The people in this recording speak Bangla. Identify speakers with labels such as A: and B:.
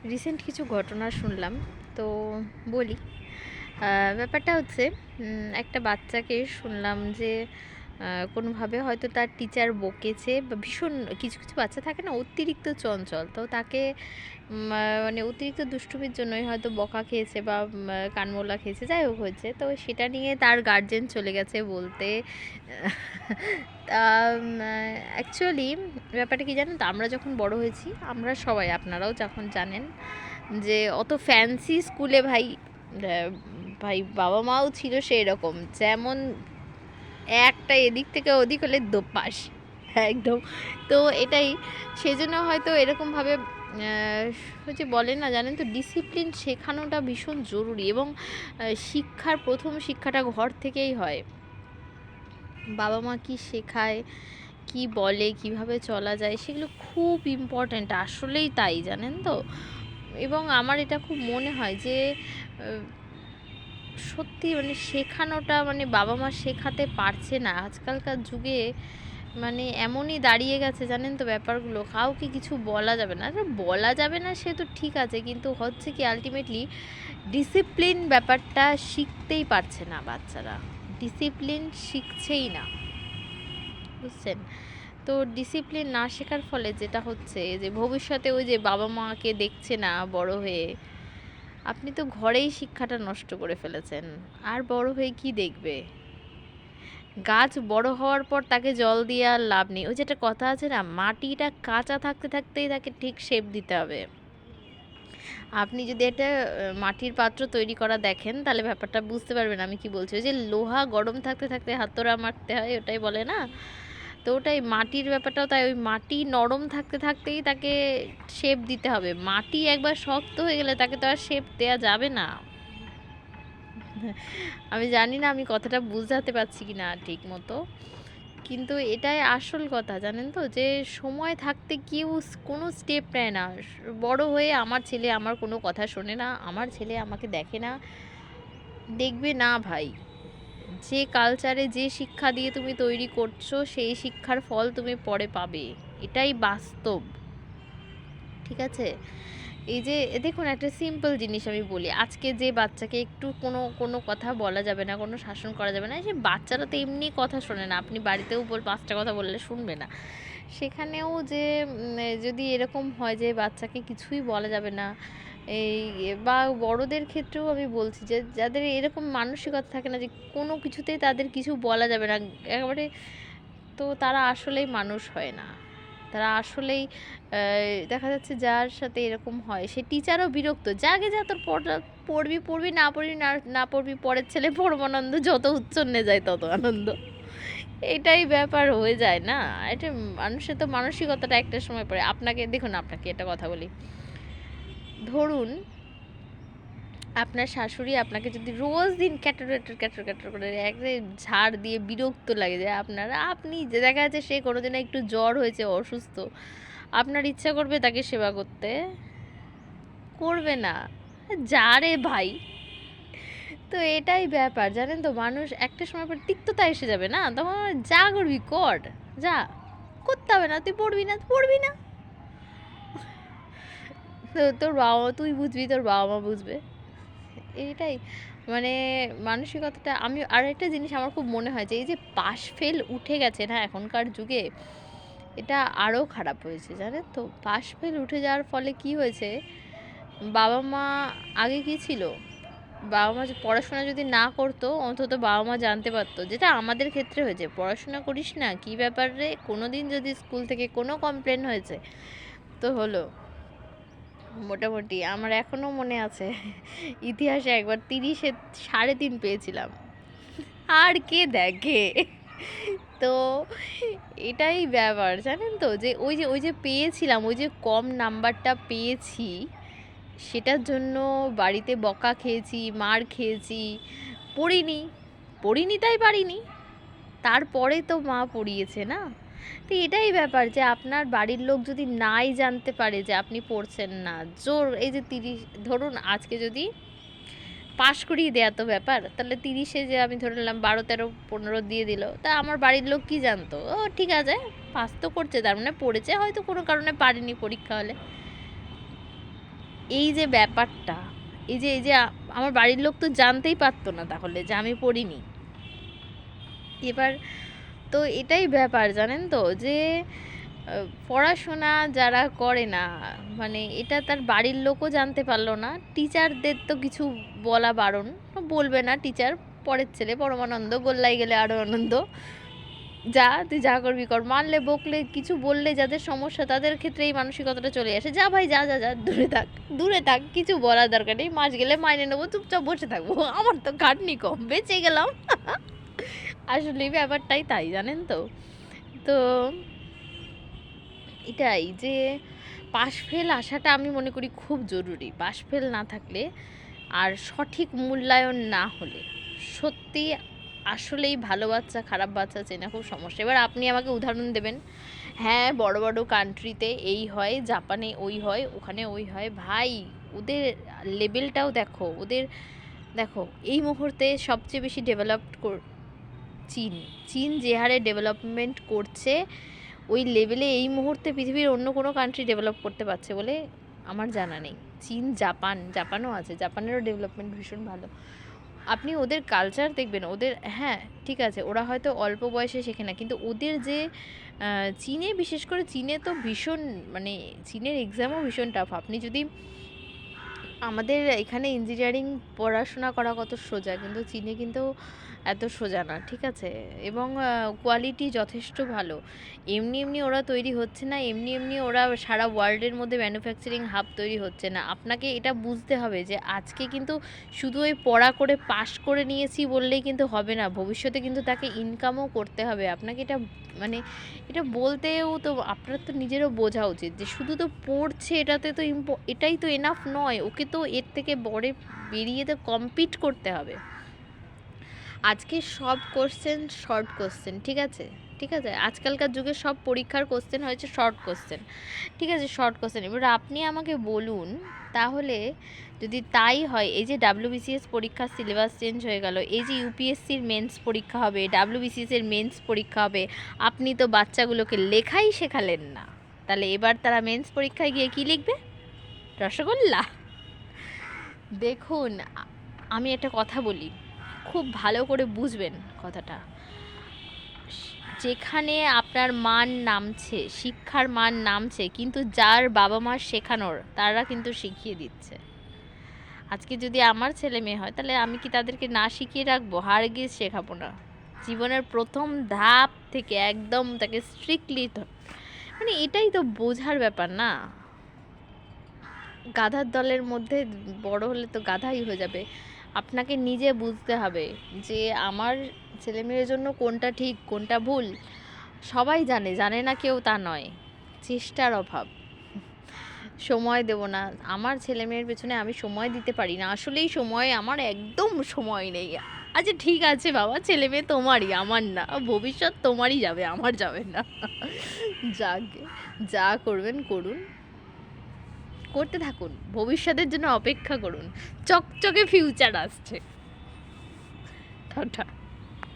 A: রিসেন্ট কিছু ঘটনা শুনলাম, তো বলি। ব্যাপারটা হচ্ছে, একটা বাচ্চাকে শুনলাম যে কোনোভাবে হয়তো তার টিচার বকেছে, বা ভীষণ কিছু কিছু বাচ্চা থাকে না অতিরিক্ত চঞ্চল, তো তাকে মানে অতিরিক্ত দুষ্টুমির জন্যই হয়তো বকা খেয়েছে বা কানমোলা খেয়েছে, যাই হোক হয়েছে, তো সেটা নিয়ে তার গার্জেন চলে গেছে বলতে। তা অ্যাকচুয়ালি ব্যাপারটা কি জানেন তো, আমরা যখন বড় হয়েছি, আমরা সবাই, আপনারাও যখন জানেন যে অত ফ্যান্সি স্কুলে ভাই, ভাই বাবা মাও ছিল সেই রকম, যেমন একটা এদিক থেকে ওদিক হলে দোপাস একদম। তো এটাই, সেজন্য হয়তো এরকমভাবে হচ্ছে বলে না, জানেন তো, ডিসিপ্লিন শেখানোটা ভীষণ জরুরি, এবং শিক্ষার প্রথম শিক্ষাটা ঘর থেকেই হয়। বাবা মা কি শেখায়, কি বলে, কিভাবে চলা যায়, সেগুলো খুব ইম্পর্ট্যান্ট, আসলেই তাই, জানেন তো। এবং আমার এটা খুব মনে হয় যে সত্যি মানে শেখানোটা, মানে বাবা মা শেখাতে পারছে না আজকালকার যুগে। মানে এমনই দাঁড়িয়ে গেছে, জানেন তো, ব্যাপারগুলো কাউকে কিছু বলা যাবে না। আরে বলা যাবে না সে তো ঠিক আছে, কিন্তু হচ্ছে কি আলটিমেটলি ডিসিপ্লিন ব্যাপারটা শিখতেই পারছে না বাচ্চারা, ডিসিপ্লিন শিখছেই না, বুঝছেন? তো ডিসিপ্লিন না শেখার ফলে যেটা হচ্ছে যে ভবিষ্যতে ওই যে বাবা মাকে দেখছে না বড় হয়ে, আপনি তো ঘরেই শিক্ষাটা নষ্ট করে ফেলেছেন, আর বড় হয়ে কি দেখবে? গাছ বড় হওয়ার পর তাকে জল দিয়ে আর লাভ নেই। ওই যে একটা কথা আছে না, মাটিটা কাঁচা থাকতে থাকতেই তাকে ঠিক শেপ দিতে হবে। আপনি যদি একটা মাটির পাত্র তৈরি করা দেখেন, তাহলে ব্যাপারটা বুঝতে পারবেন আমি কি বলছি। ওই যে লোহা গরম থাকতে থাকতে হাতোড়া মারতে হয়, ওটাই বলে না? তো ওটাই মাটির ব্যাপারটাও তাই, ওই মাটি নরম থাকতে থাকতেই তাকে শেপ দিতে হবে। মাটি একবার শক্ত হয়ে গেলে তাকে তো আর শেপ দেওয়া যাবে না। আমি জানি না আমি কথাটা বুঝাতে পারছি কি না ঠিক মতো, কিন্তু এটাই আসল কথা, জানেন তো, যে সময় থাকতে কেউ কোনো স্টেপ নেয় না। বড় হয়ে আমার ছেলে আমার কোনো কথা শোনে না, আমার ছেলে আমাকে দেখে না, দেখবে না ভাই। যে কালচারে যে শিক্ষা দিয়ে তুমি তৈরি করছো, সেই শিক্ষার ফল তুমি পরে পাবে, এটাই বাস্তব। ঠিক আছে? এই যে দেখুন, একটা সিম্পল জিনিস আমি বলি, আজকে যে বাচ্চাকে একটু কোনো কোনো কথা বলা যাবে না, কোনো শাসন করা যাবে না, সে বাচ্চারা তো এমনি কথা শোনে না, আপনি বাড়িতেও পাঁচটা কথা বললে শুনবে না। সেখানেও যে যদি এরকম হয় যে বাচ্চাকে কিছুই বলা যাবে না, এই বা বড়দের ক্ষেত্রেও আমি বলছি যে যাদের এরকম মানসিকতা থাকে না যে কোনো কিছুতেই তাদের কিছু বলা যাবে না একেবারে, তো তারা আসলেই মানুষ হয় না। তারা আসলেই দেখা যাচ্ছে যার সাথে এরকম হয় সে টিচারও বিরক্ত, যাকে যা তোর পড়বি পড়বি, না পড়বি না না পড়বি, পরের ছেলে পরমানন্দ, যত উচ্ছন্নে যায় তত আনন্দ। এটাই ব্যাপার হয়ে যায় না? এটা মানুষের তো মানসিকতাটা একটা সময় পড়ে। আপনাকে দেখুন, আপনাকে একটা কথা বলি, ধরুন আপনার শাশুড়ি আপনাকে যদি রোজ দিন ক্যাটর ক্যাটর ক্যাটর ক্যাটর করে একদম ঝাড় দিয়ে বিরক্ত লাগে যায় আপনার, আপনি যে দেখা যাচ্ছে সে কোনোদিন একটু জ্বর হয়েছে, অসুস্থ, আপনার ইচ্ছা করবে তাকে সেবা করতে? করবে না। যা রে ভাই। তো এটাই ব্যাপার, জানেন তো, মানুষ একটা সময় পর তিক্ততা এসে যাবে না, তখন যা করবি কর, যা, করতে হবে না, তুই পড়বি না পড়বি না, তো তোর বাবা মা, তুই বুঝবি, তোর বাবা মা বুঝবে, এটাই মানে মানসিকতাটা। আমি আর একটা জিনিস আমার খুব মনে হয় যে এই যে পাশ ফেল উঠে গেছে না এখনকার যুগে, এটা আরও খারাপ হয়েছে, জানেন তো। পাশ ফেল উঠে যাওয়ার ফলে কি হয়েছে, বাবা মা আগে কি ছিল, বাবা মা পড়াশোনা যদি না করতো, অন্তত বাবা মা জানতে পারতো, যেটা আমাদের ক্ষেত্রে হয়েছে, পড়াশোনা করিস না, কী ব্যাপার রে, কোনো দিন যদি স্কুল থেকে কোনো কমপ্লেন হয়েছে তো হলো, মোটামুটি আমার এখনও মনে আছে ইতিহাসে একবার 30-এ 3.5 পেয়েছিলাম, আর কে দেখে? তো এটাই ব্যাপার, জানেন তো, যে ওই যে পেয়েছিলাম, ওই যে কম নাম্বারটা পেয়েছি, সেটার জন্য বাড়িতে বকা খেয়েছি, মার খেয়েছি, পড়িনি, পড়িনি তাই পারিনি, তারপরে তো মা পড়িয়েছে না। তো এটাই ব্যাপার, যে আপনার বাড়ির লোক যদি নাই জানতে পারে যে আপনি পড়ছেন না, জোর এই যে 30, ধরুন আজকে যদি পাশ করিয়ে দেয়া তো ব্যাপার, তাহলে 30-এ যে আমি ধরে নিলাম 12, 13, 15 দিয়ে দিল, তা আমার বাড়ির লোক কি জানতো, ও ঠিক আছে পাস তো করছে, তার মানে পড়েছে, হয়তো কোনো কারণে পারেনি পরীক্ষা হলে। এই যে ব্যাপারটা, এই যে আমার বাড়ির লোক তো জানতেই পারতো না তাহলে যে আমি পড়িনি। এবার তো এটাই ব্যাপার জানেন তো, যে পড়াশোনা যারা করে না, মানে এটা তার বাড়ির লোকও জানতে পারলো না, টিচারদের তো কিছু বলা বারণ, বলবে না টিচার, পরের ছেলে পরমানন্দ, গোল্লাই গেলে আরও আনন্দ, যা তুই যা করবি কর, মারলে বকলে কিছু বললে যাদের সমস্যা তাদের ক্ষেত্রে এই মানসিকতাটা চলে আসে, যা ভাই যা যা যা, দূরে থাক দূরে থাক, কিছু বলার দরকার নেই, মাস গেলে মাইনে নেবো, চুপচাপ বসে থাকবো, আমার তো খাটনি কম, বেঁচে গেলাম। আসলে ব্যাপারটাই তাই জানেন তো। তো এটাই যে পাশ ফেল আসাটা আমি মনে করি খুব জরুরি। পাশ ফেল না থাকলে আর সঠিক মূল্যায়ন না হলে সত্যি আসলেই ভালো বাচ্চা খারাপ বাচ্চা চেনা খুব সমস্যা। এবার আপনি আমাকে উদাহরণ দেবেন, হ্যাঁ বড় বড় কান্ট্রিতে এই হয়, জাপানে ওই হয়, ওখানে ওই হয়, ভাই ওদের লেভেলটাও দেখো, ওদের দেখো এই মুহূর্তে সবচেয়ে বেশি ডেভেলপড চীন। চীন যে হারে ডেভেলপমেন্ট করছে, ওই লেভেলে এই মুহূর্তে পৃথিবীর অন্য কোনো কান্ট্রি ডেভেলপ করতে পারছে বলে আমার জানা নেই। চীন, জাপানও আছে, জাপানেরও ডেভেলপমেন্ট ভীষণ ভালো। আপনি ওদের কালচার দেখবেন, ওদের হ্যাঁ ঠিক আছে ওরা হয়তো অল্প বয়সে শেখে না, কিন্তু ওদের যে চীনে, বিশেষ করে চীনে তো ভীষণ, মানে চীনের এক্সামও ভীষণ টাফ। আপনি যদি, আমাদের এখানে ইঞ্জিনিয়ারিং পড়াশোনা করা কত সোজা, কিন্তু চীনে কিন্তু এত সোজা না, ঠিক আছে। এবং কোয়ালিটি যথেষ্ট ভালো। এমনি এমনি ওরা তৈরি হচ্ছে না, এমনি এমনি ওরা সারা ওয়ার্ল্ডের মধ্যে ম্যানুফ্যাকচারিং হাব তৈরি হচ্ছে না। আপনাকে এটা বুঝতে হবে যে আজকে কিন্তু শুধু ওই পড়া করে পাশ করে নিয়েছি বললেই কিন্তু হবে না, ভবিষ্যতে কিন্তু তাকে ইনকামও করতে হবে। আপনাকে এটা, মানে এটা বলতেও তো আপনার তো নিজেরও বোঝা উচিত যে শুধু তো পড়ছে এটাতে তো এটাই তো এনাফ নয়, ওকে তো এর থেকে বেরিয়ে তো কম্পিট করতে হবে। আজকে সব কোশ্চেন শর্ট কোশ্চেন, ঠিক আছে, ঠিক আছে, আজকালকার যুগে সব পরীক্ষার কোশ্চেন হয়েছে শর্ট কোশ্চেন, ঠিক আছে, শর্ট কোশ্চেন। এবার আপনি আমাকে বলুন তাহলে, যদি তাই হয়, এই যে ডাব্লিউবিসিএস পরীক্ষার সিলেবাস চেঞ্জ হয়ে গেল, এই যে ইউপিএসসির মেন্স পরীক্ষা হবে, ডাব্লিউবিসিএস এর মেন্স পরীক্ষা হবে, আপনি তো বাচ্চাগুলোকে লেখাই শেখালেন না, তাহলে এবার তারা মেন্স পরীক্ষায় গিয়ে কী লিখবে? রসগোল্লা। দেখুন, আমি একটা কথা বলি, খুব ভালো করে বুঝবেন কথাটা, যেখানে আপনার মান নামছে, শিক্ষার মান নামছে, কিন্তু যার বাবা মা শেখানোর তারা কিন্তু শিখিয়ে দিচ্ছে। আজকে যদি আমার ছেলে মেয়ে হয় তাহলে আমি কি তাদেরকে না শিখিয়ে রাখবো? হারগিজ শেখাবো না। জীবনের প্রথম ধাপ থেকে একদম তাকে স্ট্রিক্টলি, মানে এটাই তো বোঝার ব্যাপার না। গাধার দলের মধ্যে বড় হলে তো গাধাই হয়ে যাবে। আপনাকে নিজে বুঝতে হবে যে আমার ছেলেমেয়ের জন্য কোনটা ঠিক কোনটা ভুল। সবাই জানে, জানে না কেউ তা নয়, চেষ্টার অভাব। সময় দেব না, আমার ছেলেমেয়ের পেছনে আমি সময় দিতে পারি না, আসলেই সময় আমার একদম সময় নেই। আচ্ছা ঠিক আছে বাবা, ছেলে মেয়ে তোমারই, আমার না, ভবিষ্যৎ তোমারই যাবে, আমার যাবে না। যাক, যা করবেন করুন, করতে থাকুন, ভবিষ্যতের জন্য অপেক্ষা করুন, চকচকে ফিউচার আসছে। টাটা।